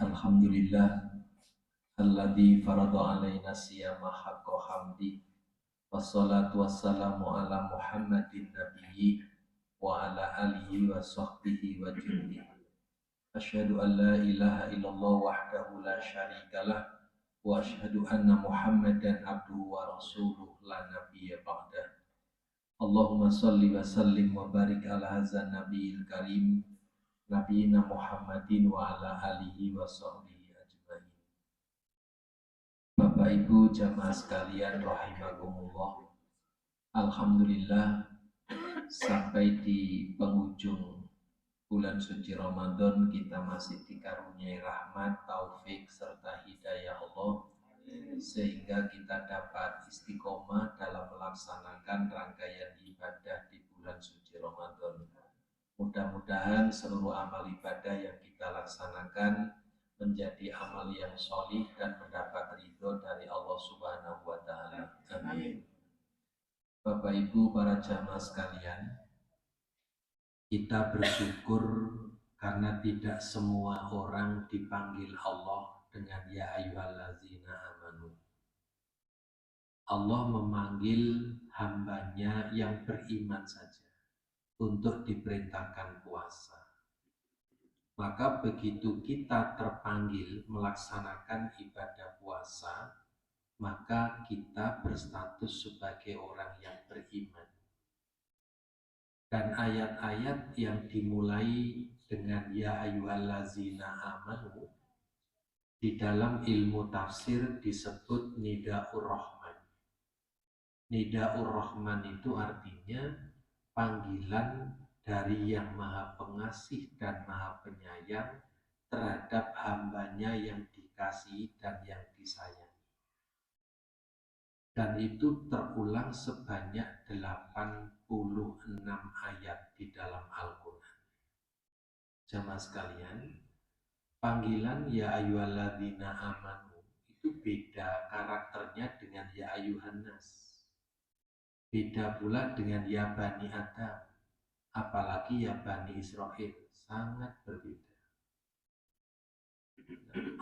Alhamdulillah alladzi farada alaina siyama haqqa hamdi wassalatu wassalamu ala Muhammadin nabiyyi wa ala alihi wa sahbihi wa jundi. Asyhadu an la ilaha illallah wahdahu la syarikalah wa asyhadu anna Muhammadan abduhu wa rasuluh la nabiyya ba'dah. Allahumma salli wa sallim wa barik ala hadzal nabiyil karim nabiyina Muhammadin wa ala alihi wa sahbihi ajmain. Bapak Ibu jamaah sekalian rahimakumullah. Alhamdulillah sampai di penghujung bulan suci Ramadan kita masih dikaruniai rahmat, taufik serta hidayah Allah sehingga kita dapat istiqomah dalam melaksanakan rangkaian ibadah di bulan suci Ramadan. Mudah-mudahan seluruh amal ibadah yang kita laksanakan menjadi amal yang solih dan mendapat ridho dari Allah Subhanahu wa Ta'ala. Amin. Bapak Ibu para jamaah sekalian, kita bersyukur karena tidak semua orang dipanggil Allah dengan ya ayyuhallazina amanu. Allah memanggil hambanya yang beriman saja untuk diperintahkan puasa. Maka begitu kita terpanggil melaksanakan ibadah puasa, maka kita berstatus sebagai orang yang beriman. Dan ayat-ayat yang dimulai dengan ya ayyuhallazina amanu di dalam ilmu tafsir disebut Nida'ur Rahman. Nida'ur Rahman itu artinya panggilan dari yang maha pengasih dan maha penyayang terhadap hambanya yang dikasihi dan yang disayangi. Dan itu terulang sebanyak 86 ayat di dalam Al-Quran. Jamaah sekalian, panggilan ya ayyuhalladzina amanu itu beda karakternya dengan ya ayyuhannas. Beda pula dengan ya bani Adam, apalagi ya bani Israel, sangat berbeda.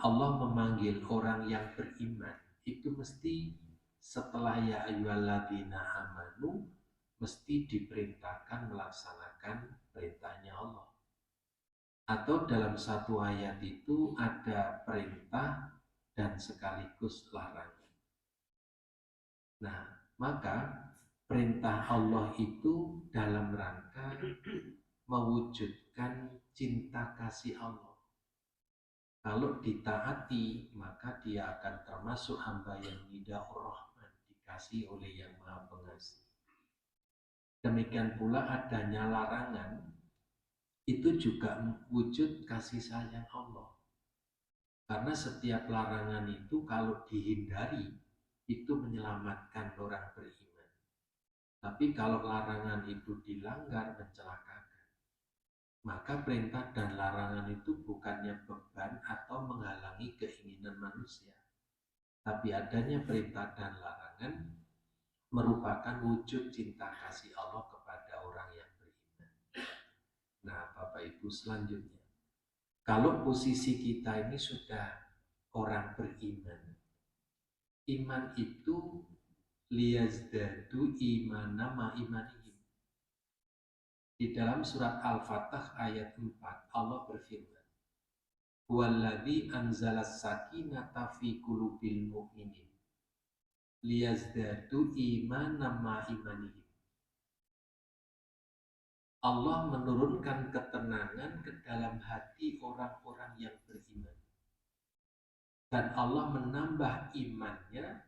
Allah memanggil orang yang beriman itu mesti setelah ya ayyuhalladzina amanu mesti diperintahkan melaksanakan perintahnya Allah. Atau dalam satu ayat itu ada perintah dan sekaligus larangan. Nah, maka perintah Allah itu dalam rangka mewujudkan cinta kasih Allah. Kalau ditaati, maka dia akan termasuk hamba yang Nida'ur Rahman, dikasih oleh yang maha pengasih. Demikian pula adanya larangan, itu juga wujud kasih sayang Allah. Karena setiap larangan itu kalau dihindari, itu menyelamatkan orang beriman. Tapi kalau larangan itu dilanggar, mencelakakan. Maka perintah dan larangan itu bukannya beban atau menghalangi keinginan manusia. Tapi adanya perintah dan larangan merupakan wujud cinta kasih Allah kepada orang yang beriman. Nah, Bapak Ibu selanjutnya, kalau posisi kita ini sudah orang beriman, iman itu liyazdadu imana ma imanihim. Di dalam surat Al-Fatah ayat 4 Allah berfirman, "Huwallazi anzalas sakinata fi qulubil mu'minin liyazdadu imana ma imanihim." Allah menurunkan ketenangan ke dalam hati orang-orang yang beriman. Dan Allah menambah imannya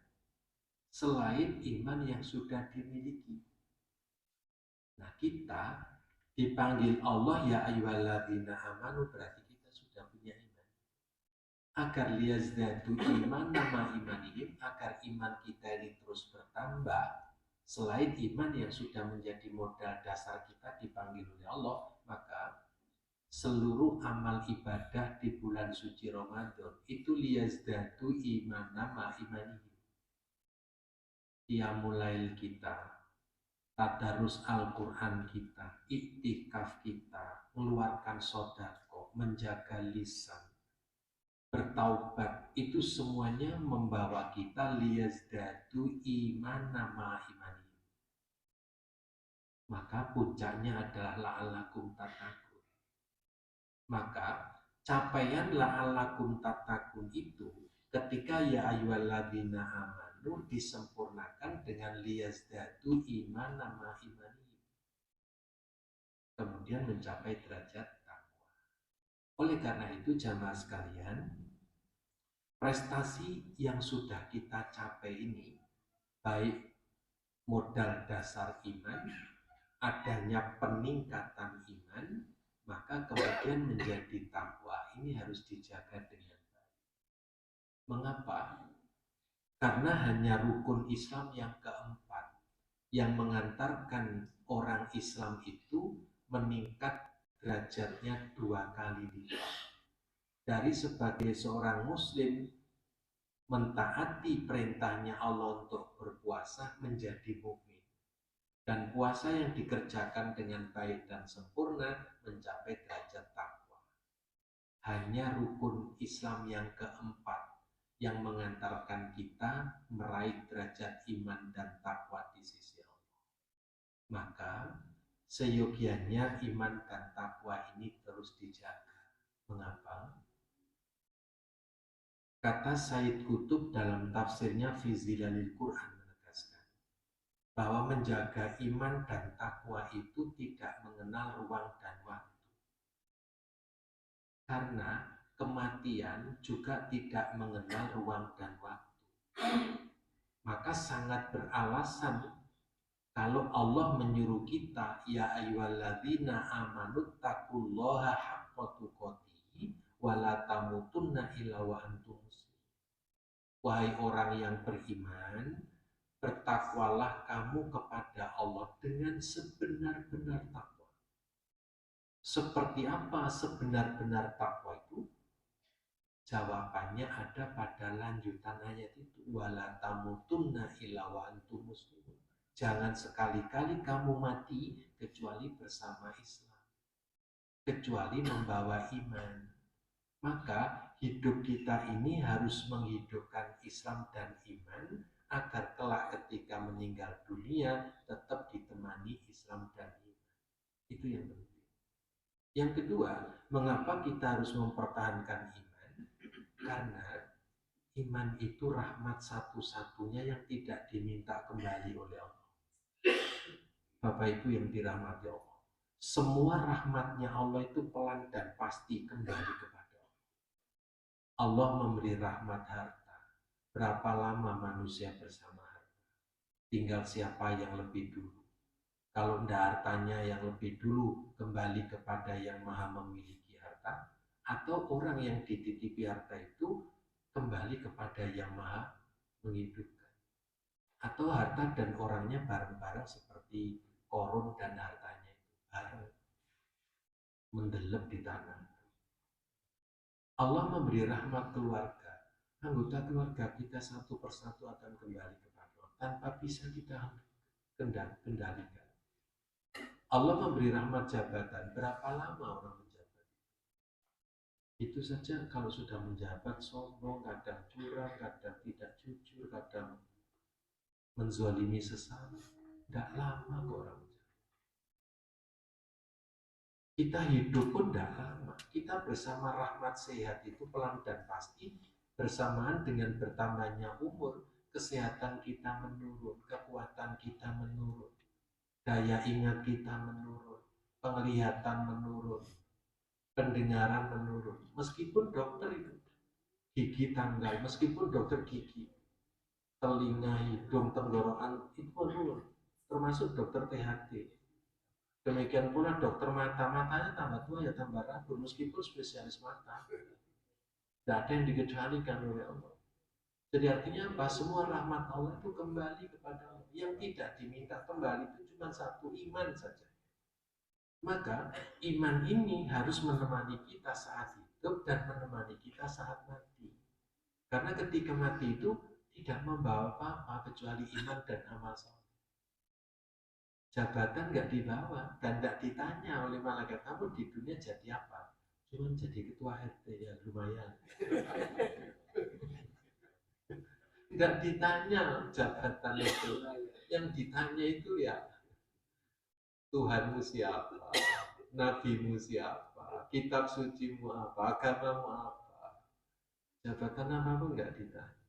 selain iman yang sudah dimiliki. Nah, kita dipanggil Allah ya ayyuhalladzina amanu berarti kita sudah punya iman. Agar liyazdadu iman nama imanihim, agar iman kita ini terus bertambah. Selain iman yang sudah menjadi modal dasar kita dipanggil oleh Allah, maka seluruh amal ibadah di bulan suci Ramadan itu liyazdadu iman nama imanihim. Qiyamulail kita, tadarus Al-Quran kita, iktikaf kita, mengeluarkan sodako, menjaga lisan, bertaubat, itu semuanya membawa kita liyazdadu imana ma imani. Maka puncaknya adalah la'allakum tattaqun. Maka capaian la'allakum tattaqun itu ketika ya ayyuhalladzina amanu disempurnakan dengan liyazdadu imana ma imani. Kemudian mencapai derajat takwa. Oleh karena itu jamaah sekalian, prestasi yang sudah kita capai ini, baik modal dasar iman, adanya peningkatan iman, maka kemudian menjadi takwa ini harus dijaga dengan baik. Mengapa? Karena hanya rukun Islam yang keempat yang mengantarkan orang Islam itu meningkat derajatnya 2 kali lipat. Dari sebagai seorang muslim mentaati perintahnya Allah untuk berpuasa menjadi mukmin. Dan puasa yang dikerjakan dengan baik dan sempurna mencapai derajat takwa. Hanya rukun Islam yang keempat yang mengantarkan kita meraih derajat iman dan takwa di sisi Allah. Maka seyogianya iman dan takwa ini terus dijaga. Mengapa? Kata Said Qutb dalam tafsirnya Fi Zilalil Quran menegaskan bahwa menjaga iman dan takwa itu tidak mengenal ruang dan waktu. Karena kematian juga tidak mengenal ruang dan waktu. Maka sangat beralasan kalau Allah menyuruh kita, ya ayyuhalladzina amanu taqullaha haqqa tuqatih wa la tamutunna illa wa antum muslimun. Wahai orang yang beriman, bertakwalah kamu kepada Allah dengan sebenar-benar takwa. Seperti apa sebenar-benar takwa itu? Jawabannya ada pada lanjutan ayat itu. Wala tamutunna illa wa antum muslimun. Jangan sekali-kali kamu mati kecuali bersama Islam, kecuali membawa iman. Maka hidup kita ini harus menghidupkan Islam dan iman agar kelak ketika meninggal dunia tetap ditemani Islam dan iman. Itu yang penting. Yang kedua, mengapa kita harus mempertahankan iman? Karena iman itu rahmat satu-satunya yang tidak diminta kembali oleh Allah. Bapak Ibu yang dirahmati Allah, semua rahmatnya Allah itu pelan dan pasti kembali kepada Allah. Memberi rahmat harta. Berapa lama manusia bersama harta? Tinggal siapa yang lebih dulu. Kalau tidak hartanya yang lebih dulu kembali kepada yang maha memiliki harta, atau orang yang dititipi harta itu kembali kepada yang maha menghidupkan. Atau harta dan orangnya bareng-bareng seperti Korun dan hartanya itu bareng mendelep di tanah. Allah memberi rahmat keluarga. Anggota keluarga kita satu persatu akan kembali kepada Allah tanpa bisa kita kendalikan. Allah memberi rahmat jabatan. Berapa lama orang menjabat? Itu saja kalau sudah menjabat sombong, kadang curang, kadang tidak jujur, kadang menzalimi sesama. Tidak lama kok orang menjabat. Kita hidup pun tidak lama. Kita bersama rahmat sehat itu pelan dan pasti bersamaan dengan bertambahnya umur, kesehatan kita menurun, kekuatan kita menurun, daya ingat kita menurun, penglihatan menurun, pendengaran menurun. Meskipun dokter itu gigi tanggal, meskipun dokter gigi, telinga, hidung, tenggorokan itu menurun, termasuk dokter THT. Demikian pula dokter mata, matanya tambah tua ya tambah rapuh, meskipun spesialis mata. Tidak ada yang dikecualikan oleh Allah. Jadi artinya apa? Semua rahmat Allah itu kembali kepada Allah. Yang tidak diminta kembali itu cuma satu, iman saja. Maka iman ini harus menemani kita saat hidup dan menemani kita saat mati. Karena ketika mati itu tidak membawa apa-apa kecuali iman dan amal saleh. Jabatan nggak dibawa dan nggak ditanya oleh malaikat, kamu di dunia jadi apa? Cuman jadi ketua RT ya lumayan. Nggak ditanya jabatan itu, yang ditanya itu ya Tuhanmu siapa, nabimu siapa, kitab sucimu apa, agamamu apa, jabatan apapun nggak ditanya.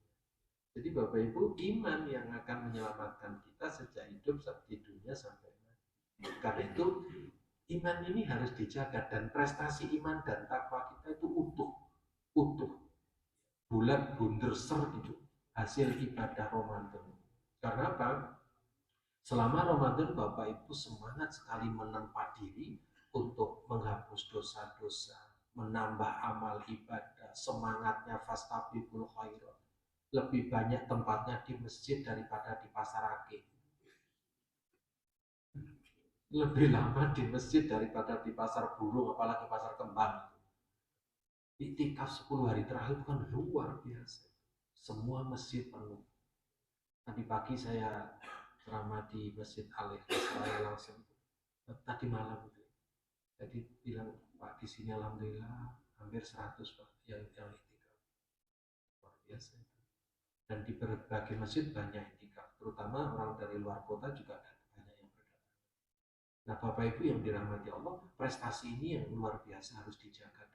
Jadi Bapak Ibu, iman yang akan menyelamatkan kita sejak hidup di dunia sampai mati. Karena itu iman ini harus dijaga, dan prestasi iman dan takwa kita itu utuh, bulat bunder ser gitu, hasil ibadah Ramadan. Karena apa? Selama Ramadan Bapak Ibu semangat sekali menempa diri untuk menghapus dosa-dosa, menambah amal ibadah, semangatnya fastabiqul khairat. Lebih banyak tempatnya di masjid daripada di pasar akik. Lebih lama di masjid daripada di pasar burung, apalagi pasar kembang. Iktikaf 10 hari terakhir itu kan luar biasa. Semua masjid penuh. Tadi pagi saya ceramah di Masjid Alif, saya langsung tadi malam itu. Jadi bilang, Pak, di sini alhamdulillah hampir 100 Pak yang iktikaf. Luar biasa itu. Dan di berbagai masjid banyak iktikaf, terutama orang dari luar kota juga banyak yang berdatang. Nah, Bapak Ibu yang dirahmati Allah, prestasi ini yang luar biasa harus dijaga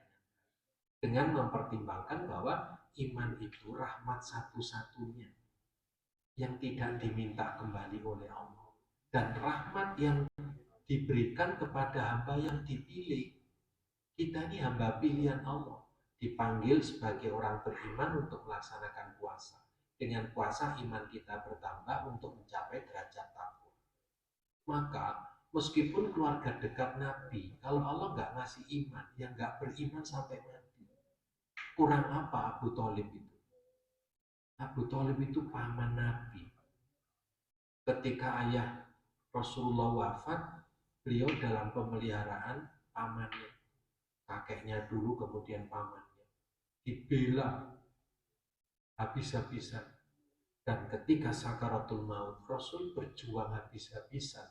dengan mempertimbangkan bahwa iman itu rahmat satu-satunya yang tidak diminta kembali oleh Allah, dan rahmat yang diberikan kepada hamba yang dipilih. Kita ini hamba pilihan Allah, dipanggil sebagai orang beriman untuk melaksanakan puasa. Dengan puasa iman kita bertambah untuk mencapai derajat takwa. Maka meskipun keluarga dekat Nabi, kalau Allah nggak ngasih iman, yang nggak beriman sampai mati. Kurang apa Abu Thalib itu? Abu Thalib itu paman Nabi. Ketika ayah Rasulullah wafat, beliau dalam pemeliharaan pamannya. Kakeknya dulu, kemudian pamannya. Dibela habis-habisan. Dan ketika sakaratul maut, Rasul berjuang habis-habisan.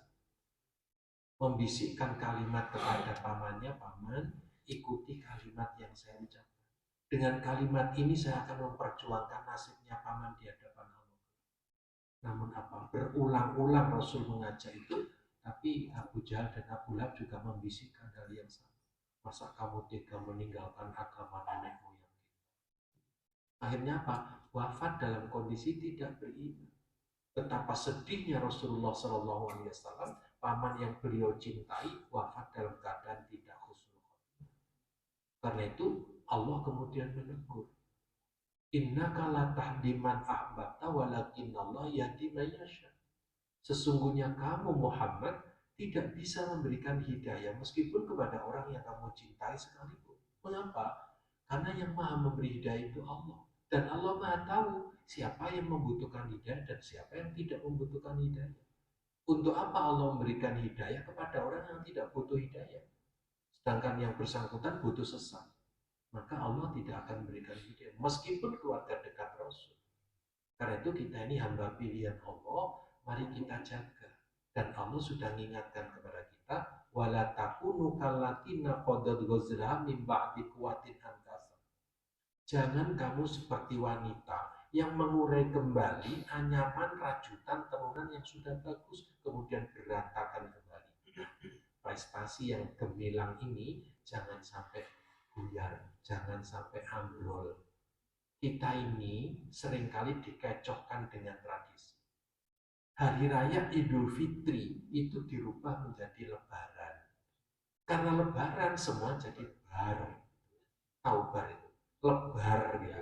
Membisikkan kalimat kepada pamannya, paman, ikuti kalimat yang saya ucapkan. Dengan kalimat ini saya akan memperjuangkan nasibnya paman di hadapan Allah. Namun apa? Berulang-ulang Rasul mengajak itu, tapi Abu Jahal dan Abu Lahab juga membisikkan hal yang sama. Masa kamu tega meninggalkan agama nenek moyang kita? Akhirnya apa? Wafat dalam kondisi tidak beriman. Betapa sedihnya Rasulullah SAW, paman yang beliau cintai wafat dalam keadaan tidak husnul khotimah. Karena itu Allah kemudian menegur, innaka la tahdi man ahbabta walakinallah yahdi man yasha. Sesungguhnya kamu Muhammad tidak bisa memberikan hidayah meskipun kepada orang yang kamu cintai sekalipun. Mengapa? Karena yang maha memberi hidayah itu Allah. Dan Allah maha tahu siapa yang membutuhkan hidayah dan siapa yang tidak membutuhkan hidayah. Untuk apa Allah memberikan hidayah kepada orang yang tidak butuh hidayah? Sedangkan yang bersangkutan butuh sesat. Maka Allah tidak akan memberikan hidayah meskipun keluarga dekat Rasul. Karena itu kita ini hamba pilihan Allah, mari kita jaga. Dan Allah sudah mengingatkan kepada kita, wala takunu kallatina qadad ghazlaha min ba'di quwwatin ankasa. Jangan kamu seperti wanita yang mengurai kembali anyaman rajutan tenunan yang sudah bagus kemudian berantakan kembali. Prestasi yang gemilang ini jangan sampai buyar, jangan sampai ambrol. Kita ini seringkali dikecohkan dengan tradisi. Hari Raya Idul Fitri itu dirubah menjadi Lebaran. Karena Lebaran semua jadi bar. Tahu bar itu? Lebar ya.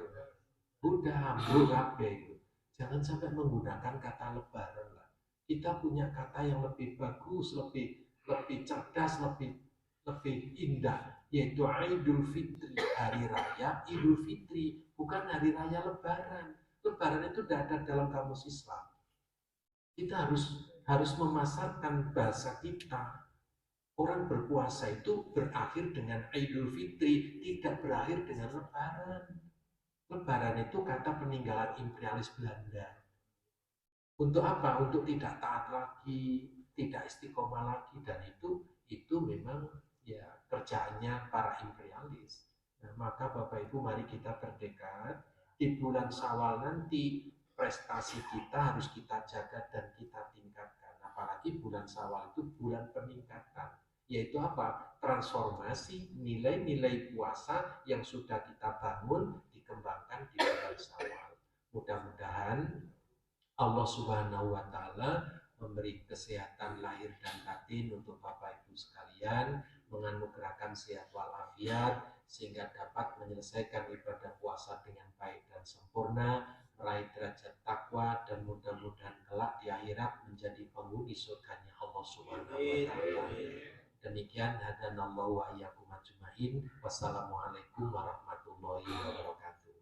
Udah ambrol kabeh. Jangan sampai menggunakan kata Lebaran lah. Kita punya kata yang lebih bagus, lebih cerdas, lebih indah, yaitu Idul Fitri, hari raya Idul Fitri, bukan hari raya Lebaran. Lebaran itu tidak ada dalam kamus Islam. Kita harus memasarkan bahasa kita. Orang berpuasa itu berakhir dengan Idul Fitri, tidak berakhir dengan Lebaran. Lebaran itu kata peninggalan imperialis Belanda. Untuk apa? Untuk tidak taat lagi, tidak istiqomah lagi, dan itu memang ya kerjaannya para imperialis. Nah, maka Bapak Ibu mari kita bertekad di bulan Syawal nanti prestasi kita harus kita jaga dan kita tingkatkan. Apalagi bulan Syawal itu bulan peningkatan. Yaitu apa? Transformasi nilai-nilai puasa yang sudah kita bangun dikembangkan di bulan Syawal. Mudah-mudahan Allah Subhanahu wa taala memberi kesehatan lahir dan batin untuk Bapak Ibu sekalian, menganugerahkan sehat walafiat sehingga dapat menyelesaikan ibadah puasa dengan baik dan sempurna, meraih derajat takwa dan mudah-mudahan kelak di akhirat menjadi penghuni surganya Allah Subhanahu wa taala. Demikian hadanallahu wa iyyakum ajmain. Wassalamualaikum warahmatullahi wabarakatuh.